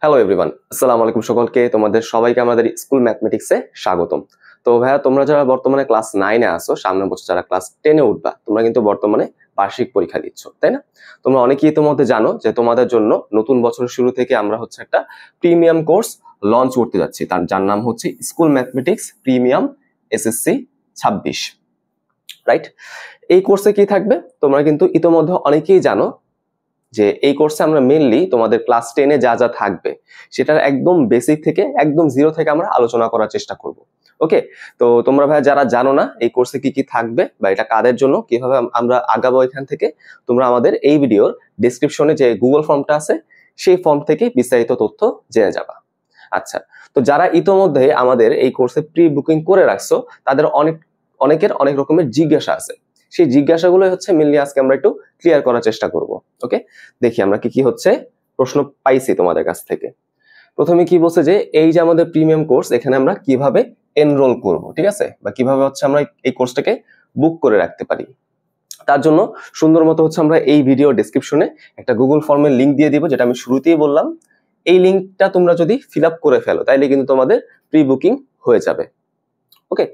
Hello everyone, আসসালামু আলাইকুম সকলকে। তোমাদের সবাইকে আমাদের স্কুল ম্যাথমেটিক্সে স্বাগতম। তো ভাইয়া, তোমরা যারা বর্তমানে ক্লাস 9-এ আসো, সামনের বছর যারা ক্লাস 10-এ উঠবা, তোমরা কিন্তু বর্তমানে বার্ষিক পরীক্ষা দিচ্ছ, তাই না? তোমরা অনেকেই ইতিমধ্যে জানো যে তোমাদের জন্য নতুন বছরের শুরু থেকে আমরা একটা প্রিমিয়াম কোর্স লঞ্চ করতে যাচ্ছি, যার নাম হচ্ছে school mathematics premium SSC 26, right? এই কোর্সে কি থাকবে তোমরা কিন্তু ইতিমধ্যে অনেকেই জানো যে এই কোর্সে আমরা মেইনলি তোমাদের ক্লাস 10-এ যা যা থাকবে সেটার একদম বেসিক থেকে একদম জিরো থেকে আমরা আলোচনা করার চেষ্টা করব। ওকে, তো তোমরা ভাই যারা জানো না এই কোর্সে কি কি থাকবে বা এটা কাদের জন্য, কিভাবে আমরা আগাবো, এখান থেকে তোমরা আমাদের এই ভিডিওর ডেসক্রিপশনে যে গুগল ফর্মটা আছে সেই ফর্ম থেকে বিস্তারিত তথ্য জেনে যাবা। আচ্ছা, তো যারা ইতোমধ্যে আমাদের এই কোর্সে প্রি বুকিং করে রাখছো তাদের অনেকের অনেক রকমের জিজ্ঞাসা আছে। সেই জিজ্ঞাসাগুলো মেনলি আজকে আমরা একটু ক্লিয়ার করার চেষ্টা করব। ওকে, দেখি আমরা কি কি প্রশ্ন পাইছি তোমাদের কাছ থেকে। প্রথমে কি বলছে যে এই যে আমাদের প্রিমিয়াম কোর্স, এখানে আমরা কিভাবে এনরোল করব, ঠিক আছে, বা কিভাবে আমরা এই কোর্সটাকে বুক করে রাখতে পারি। তার জন্য সুন্দর মতো আমরা এই ভিডিও ডেসক্রিপশনে একটা গুগল ফর্মের লিংক দিয়ে দিব, যেটা আমি শুরুতেই বললাম। এই লিংকটা তোমরা যদি ফিল আপ করে ফেলো তাইলে কিন্তু তোমাদের প্রি বুকিং হয়ে যাবে। ওকে,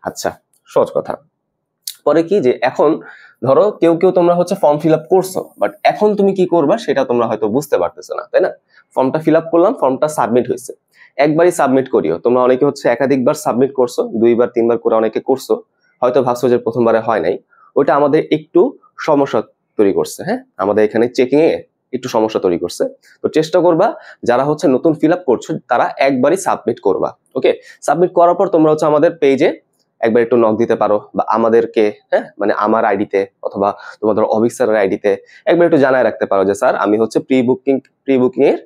আচ্ছা, সহজ কথা। পরে কি যে এখন ধরো কেউ তোমরা ফর্ম ফিল আপ করছো, বাট এখন তুমি কি করবা সেটা তোমরা হয়তো বুঝতে পারতেছো না, তাই না? ফর্মটা ফিল আপ করলাম, ফর্মটা সাবমিট হয়েছে, একবারই সাবমিট করিও। তোমরা অনেকে একাধিকবার সাবমিট করছো, 2বার 3বার করে অনেকে করছো, হয়তো ভাবছো যে প্রথমবারে হয় নাই। ওটা আমাদের একটু সমস্যা তৈরি করছে। হ্যাঁ, আমাদের এখানে চেকিং এ একটু সমস্যা তৈরি করছে। তো চেষ্টা করবা যারা নতুন ফিল আপ করছো তারা একবারই সাবমিট করবা। ওকে, সাবমিট করার পর তোমরা আমাদের পেজে একবার একটু নক দিতে পারো, বা আমাদেরকে মানে আমার আইডিতে অথবা তোমাদের অফিসারের আইডিতে একবার একটু জানায় রাখতে পারো যে স্যার আমি প্রি বুকিং এর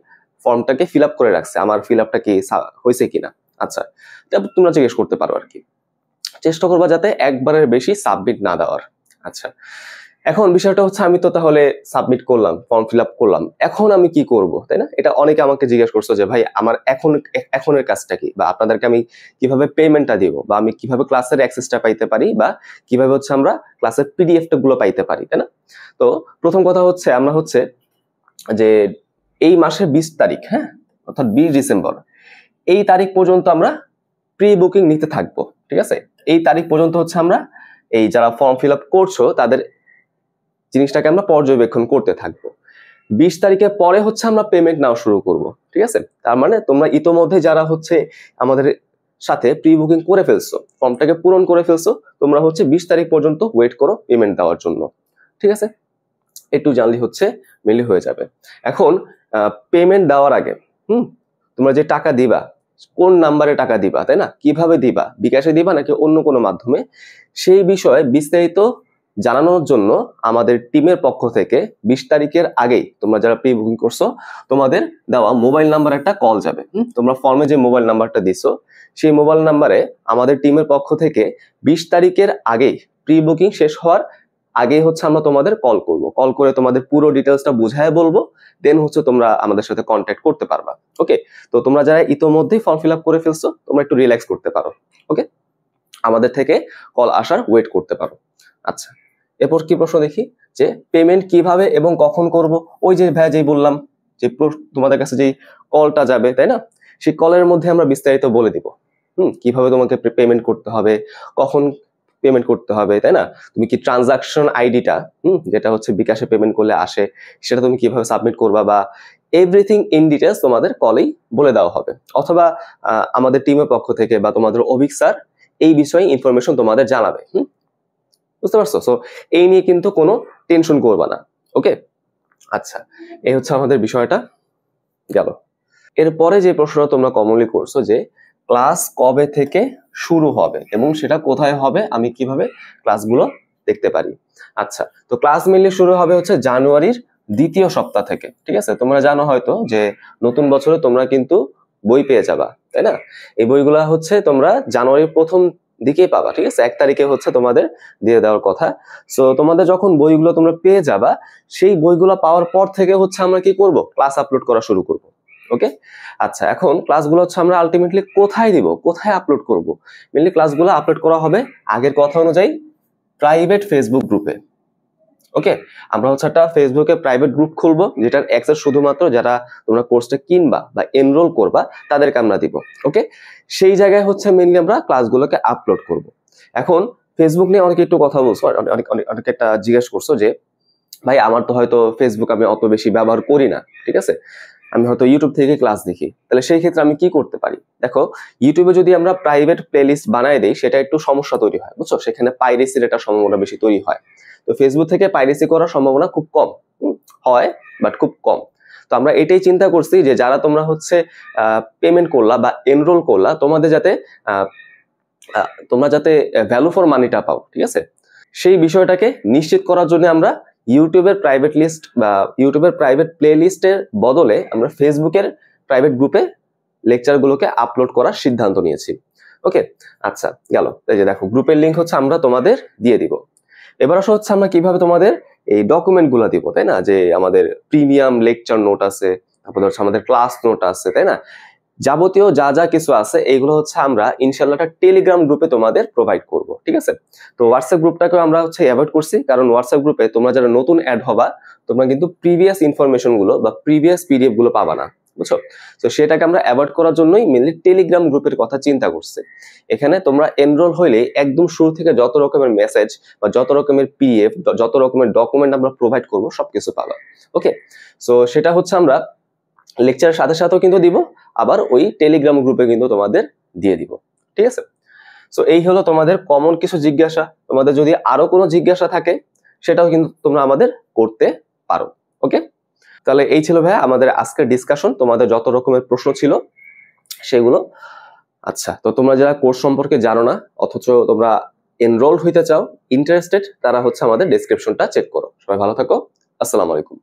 ফর্মটাকে ফিল আপ করে রাখছি, আমার ফিল আপটা কি হয়েছে কিনা। আচ্ছা, তোমরা জিজ্ঞেস করতে পারো আর কি। চেষ্টা করবা যাতে একবারের বেশি সাবমিট না দেওয়ার। আচ্ছা, এখন বিষয়টা আমি তো তাহলে সাবমিট করলাম, ফর্ম ফিল আপ করলাম, এখন আমি কি করব, তাই না? এটা অনেকে আমাকে জিজ্ঞেস করছো যে ভাই আমার এখনের কাজটা কি, বা আপনাদেরকে আমি কিভাবে পেমেন্টটা দিব, বা আমি কিভাবে ক্লাসের অ্যাক্সেসটা পাইতে পারি, বা কিভাবে আমরা ক্লাসের পিডিএফটা গুলো পাইতে পারি, তাই না? তো প্রথম কথা আমরা যে এই মাসের 20 তারিখ, অর্থাৎ 20 ডিসেম্বর, এই তারিখ পর্যন্ত আমরা প্রি বুকিং নিতে থাকবো, ঠিক আছে? এই তারিখ পর্যন্ত আমরা এই যারা ফর্ম ফিল আপ করছো তাদের জিনিসটাকে আমরা পর্যবেক্ষণ করতে থাকবো। 20 তারিখের পরে আমরা পেমেন্ট নেওয়া শুরু করব, ঠিক আছে? তার মানে তোমরা ইতোমধ্যে যারা আমাদের সাথে প্রি বুকিং করে ফেলছো, ফর্মটাকে পূরণ করে ফেলছো, তোমরা 20 তারিখ পর্যন্ত ওয়েট করো পেমেন্ট দেওয়ার জন্য, ঠিক আছে? একটু জানলে মেনলি হয়ে যাবে। এখন পেমেন্ট দেওয়ার আগে তোমরা যে টাকা দিবা, কোন নাম্বারে টাকা দিবা, তাই না? কিভাবে দিবা, বিকাশে দিবা নাকি অন্য কোনো মাধ্যমে, সেই বিষয়ে বিস্তারিত জানানোর জন্য আমাদের টিমের পক্ষ থেকে 20 তারিখের আগেই তোমরা যারা প্রি বুকিং করছো তোমাদের দেওয়া মোবাইল নাম্বার একটা কল যাবে। তোমরা ফর্মে যে মোবাইল নাম্বারটা দিছো সেই মোবাইল নাম্বারে আমাদের টিমের পক্ষ থেকে 20 তারিখের আগেই, প্রি বুকিং শেষ হওয়ার আগেই আমরা তোমাদের কল করব। কল করে তোমাদের পুরো ডিটেলসটা বুঝায় বলবো, দেন তোমরা আমাদের সাথে কন্ট্যাক্ট করতে পারবা। ওকে, তো তোমরা যারা ইতোমধ্যেই ফর্ম ফিল আপ করে ফেলছো তোমরা একটু রিল্যাক্স করতে পারো। ওকে, আমাদের থেকে কল আসার ওয়েট করতে পারো। আচ্ছা, এরপর কি প্রশ্ন দেখি যে পেমেন্ট কিভাবে এবং কখন করব। ওই যে ভাইয়া যেই বললাম যে তোমাদের কাছে যেই কলটা যাবে, তাই না, সেই কলের মধ্যে আমরা বিস্তারিত বলে দিব কিভাবে তোমাকে পেমেন্ট করতে হবে, কখন পেমেন্ট করতে হবে, তাই না? তুমি কি ট্রানজাকশন আইডিটা যেটা বিকাশে পেমেন্ট করলে আসে সেটা তুমি কিভাবে সাবমিট করবা, বা এভরিথিং ইন ডিটেলস তোমাদের কলেই বলে দেওয়া হবে, অথবা আমাদের টিমের পক্ষ থেকে বা তোমাদের অফিসার এই বিষয়ে ইনফরমেশন তোমাদের জানাবে। বুঝতে পারছো? সো এই নিয়ে কিন্তু কোনো টেনশন করবা না। ওকে, আচ্ছা, এই আমাদের বিষয়টা গেল। এরপরে যে প্রশ্নটা তোমরা কমনলি করছো যে ক্লাস কবে থেকে শুরু হবে এবং সেটা কোথায় হবে, আমি কিভাবে ক্লাসগুলো দেখতে পারি। আচ্ছা, তো ক্লাস মেনলি শুরু হবে জানুয়ারির 2য় সপ্তাহ থেকে, ঠিক আছে? তোমরা জানো হয়তো যে নতুন বছরে তোমরা কিন্তু বই পেয়ে যাবা, তাই না? এই বইগুলা তোমরা জানুয়ারির প্রথম দিকেই পাবা, ঠিক আছে? 1 তারিখে তোমাদের দিয়ে দেওয়ার কথা। সো তোমাদের যখন বইগুলো তোমরা পেয়ে যাবা, সেই বইগুলো পাওয়ার পর থেকে আমরা কি করব, ক্লাস আপলোড করা শুরু করব। ওকে, আচ্ছা, এখন ক্লাসগুলো আমরা আলটিমেটলি কোথায় দিব, কোথায় আপলোড করব? মেনলি ক্লাসগুলো আপলোড করা হবে আগের কথা অনুযায়ী প্রাইভেট ফেসবুক গ্রুপে। ওকে, আমরা হচ্ছে একটা ফেসবুকে প্রাইভেট গ্রুপ খুলবো, যেটার অ্যাক্সেস শুধুমাত্র যারা তোমরা কোর্সটা কিনবা বা এনরোল করবা তাদেরকে আমরা দিব। ওকে, সেই জায়গায় হচ্ছে মেইনলি আমরা ক্লাসগুলোকে আপলোড করব। এখন ফেসবুক নিয়ে অনেকে একটু কথা বলছো, অনেক একটা জিজ্ঞেস করছো যে ভাই আমার তো হয়তো ফেসবুক আমি অত বেশি ব্যবহার করি না, ঠিক আছে, আমি হয়তো ইউটিউব থেকে ক্লাস দেখি, তাহলে সেই ক্ষেত্রে আমি কি করতে পারি? দেখো, ইউটিউবে যদি আমরা প্রাইভেট প্লেলিস্ট বানাই দেই সেটা একটু সমস্যা তৈরি হয়, বুঝছো, সেখানে পাইরেসির একটা সম্ভাবনা বেশি তৈরি হয়। তো ফেসবুক থেকে পাইরেসি করার সম্ভাবনা খুব কম হয়, বাট খুব কম। তো আমরা এটাই চিন্তা করছি যে যারা তোমরা হচ্ছে পেমেন্ট করলা বা এনরোল করলা, তোমরা যাতে ভ্যালু ফর মানিটা পাও, ঠিক আছে, সেই বিষয়টাকে নিশ্চিত করার জন্য আমরা ইউটিউবের প্রাইভেট লিস্ট বা ইউটিউবের প্রাইভেট প্লে লিস্টের বদলে আমরা ফেসবুকের প্রাইভেট গ্রুপে লেকচারগুলোকে আপলোড করার সিদ্ধান্ত নিয়েছি। ওকে, আচ্ছা গেল। এই যে দেখো, গ্রুপের লিঙ্ক হচ্ছে আমরা তোমাদের দিয়ে দিব। এবার আসলে হচ্ছে আমরা কিভাবে তোমাদের এই ডকুমেন্ট গুলা দিব, তাই না, যে আমাদের প্রিমিয়াম লেকচার নোট আছে, তারপর হচ্ছে আমাদের ক্লাস নোট আছে, তাই না, যাবতীয় যা যা কিছু আছে এইগুলো হচ্ছে আমরা ইনশাল্লাহ একটা টেলিগ্রাম গ্রুপে তোমাদের প্রোভাইড করব, ঠিক আছে। তো হোয়াটসঅ্যাপ গ্রুপটাকে আমরা হচ্ছে অ্যাভয়েড করছি, কারণ হোয়াটসঅ্যাপ গ্রুপে তোমরা যারা নতুন অ্যাড হবা তোমরা কিন্তু প্রিভিয়াস ইনফরমেশন গুলো বা প্রিভিয়াস পিডিএফ গুলো পাবা না, বুঝছো। তো সেটাকে আমরা অ্যাভয়েড করার জন্যই মেনলি টেলিগ্রাম গ্রুপের কথা চিন্তা করছি। এখানে তোমরা এনরোল হইলে একদম শুরু থেকে যত রকমের মেসেজ বা যত রকমের পিডিএফ, যত রকমের ডকুমেন্ট আমরা প্রোভাইড করব সবকিছু পাবা। ওকে, সো সেটা হচ্ছে আমরা লেকচারের সাথে সাথেও কিন্তু দিব, আবার ওই টেলিগ্রাম গ্রুপে কিন্তু তোমাদের দিয়ে দিব, ঠিক আছে। সো এই হলো তোমাদের কমন কিছু জিজ্ঞাসা। তোমাদের যদি আরো কোনো জিজ্ঞাসা থাকে সেটাও কিন্তু তোমরা আমাদের করতে পারো। ওকে, তাহলে এই ছিল ভাইয়া আমাদের আজকের ডিসকাশন, তোমাদের যত রকমের প্রশ্ন ছিল সেগুলো। আচ্ছা, তো তোমরা যারা কোর্স সম্পর্কে জানো না অথচ তোমরা এনরোল হইতে চাও, ইন্টারেস্টেড, তারা হচ্ছে আমাদের ডেসক্রিপশনটা চেক করো। সবাই ভালো থাকো, আসসালামু আলাইকুম।